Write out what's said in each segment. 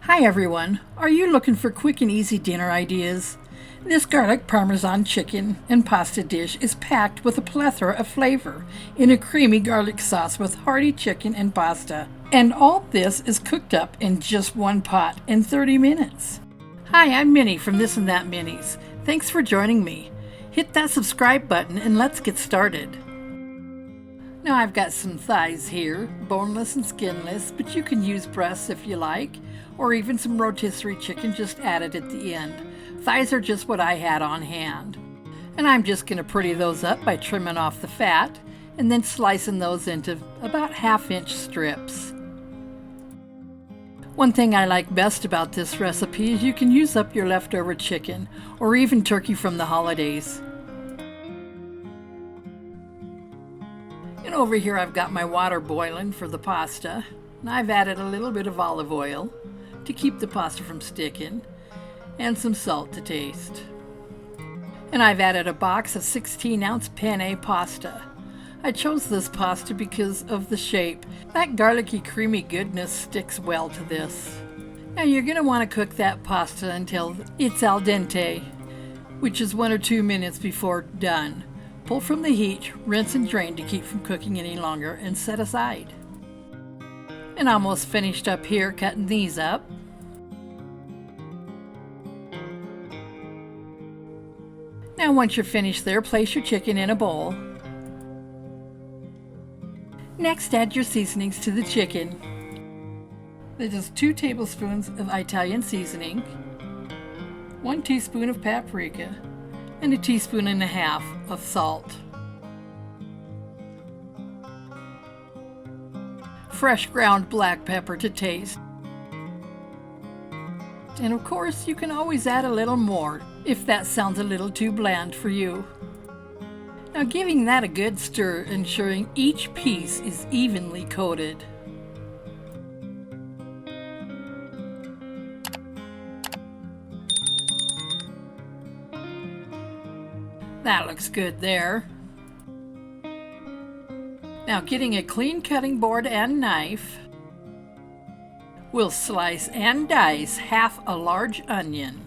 Hi everyone, are you looking for quick and easy dinner ideas? This garlic Parmesan chicken and pasta dish is packed with a plethora of flavor in a creamy garlic sauce with hearty chicken and pasta. And all this is cooked up in just one pot in 30 minutes. Hi, I'm Minnie from This and That Minis. Thanks for joining me. Hit that subscribe button and let's get started. Now I've got some thighs here, boneless and skinless, but you can use breasts if you like, or even some rotisserie chicken just added at the end. Thighs are just what I had on hand. And I'm just going to pretty those up by trimming off the fat and then slicing those into about 1/2-inch strips. One thing I like best about this recipe is you can use up your leftover chicken or even turkey from the holidays. And over here I've got my water boiling for the pasta, and I've added a little bit of olive oil to keep the pasta from sticking, and some salt to taste. And I've added a box of 16-ounce penne pasta. I chose this pasta because of the shape. That garlicky creamy goodness sticks well to this. Now you're going to want to cook that pasta until it's al dente, which is 1 or 2 minutes before done. Pull from the heat, rinse and drain to keep from cooking any longer, and set aside. And almost finished up here cutting these up. Now once you're finished there, place your chicken in a bowl. Next, add your seasonings to the chicken. There's just 2 tablespoons of Italian seasoning, 1 teaspoon of paprika, and 1.5 teaspoons of salt. Fresh ground black pepper to taste. And of course, you can always add a little more if that sounds a little too bland for you. Now giving that a good stir, ensuring each piece is evenly coated. That looks good there. Now getting a clean cutting board and knife, we'll slice and dice 1/2 a large onion.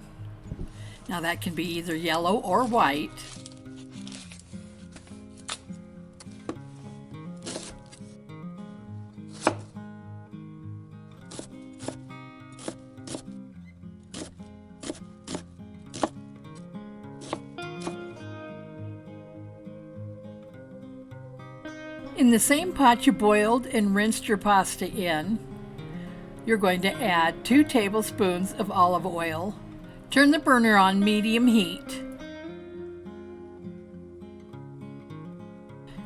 Now that can be either yellow or white. In the same pot you boiled and rinsed your pasta in, you're going to add 2 tablespoons of olive oil. Turn the burner on medium heat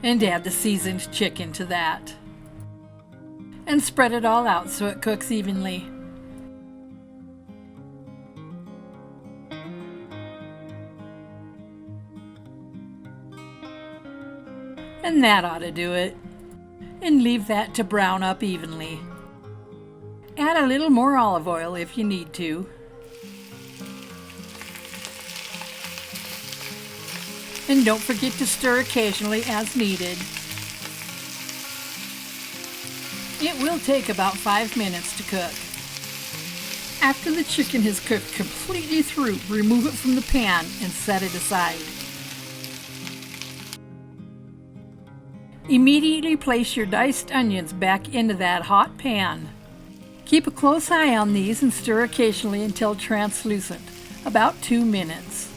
and add the seasoned chicken to that. And spread it all out so it cooks evenly. And that ought to do it. And leave that to brown up evenly. Add a little more olive oil if you need to. And don't forget to stir occasionally as needed. It will take about 5 minutes to cook. After the chicken has cooked completely through, remove it from the pan and set it aside. Immediately place your diced onions back into that hot pan. Keep a close eye on these and stir occasionally until translucent, about 2 minutes.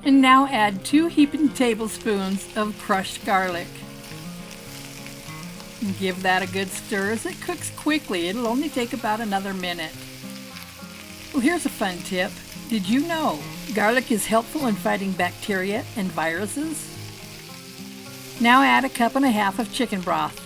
And now add 2 heaping tablespoons of crushed garlic. And give that a good stir as it cooks quickly. It'll only take about another minute. Well, here's a fun tip. Did you know garlic is helpful in fighting bacteria and viruses? Now add 1.5 cups of chicken broth.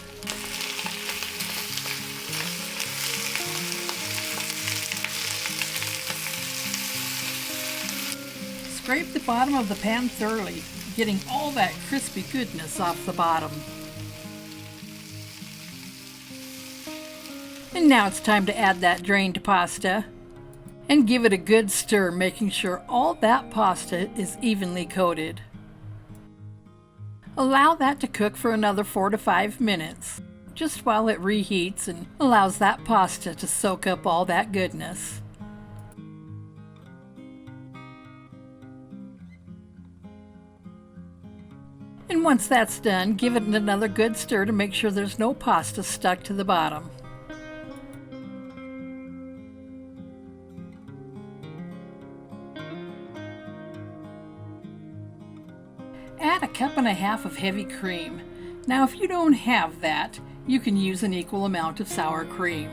Scrape the bottom of the pan thoroughly, getting all that crispy goodness off the bottom. And now it's time to add that drained pasta. And give it a good stir, making sure all that pasta is evenly coated. Allow that to cook for another 4 to 5 minutes, just while it reheats and allows that pasta to soak up all that goodness. And once that's done, give it another good stir to make sure there's no pasta stuck to the bottom. Add a cup and a half of heavy cream. Now if you don't have that, you can use an equal amount of sour cream.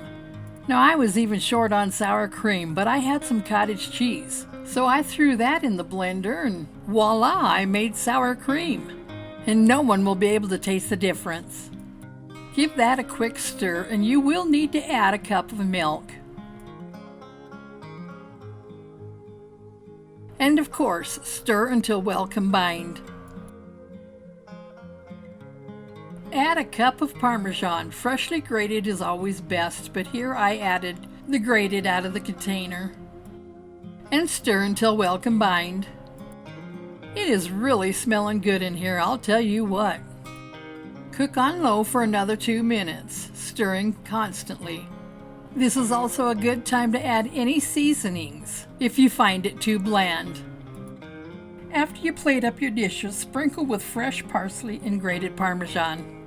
Now I was even short on sour cream, but I had some cottage cheese. So I threw that in the blender and voila, I made sour cream. And no one will be able to taste the difference. Give that a quick stir and you will need to add a cup of milk. And of course, stir until well combined. Add a cup of Parmesan. Freshly grated is always best, but here I added the grated out of the container. And stir until well combined. It is really smelling good in here, I'll tell you what. Cook on low for another 2 minutes, stirring constantly. This is also a good time to add any seasonings if you find it too bland. After you plate up your dishes, sprinkle with fresh parsley and grated Parmesan.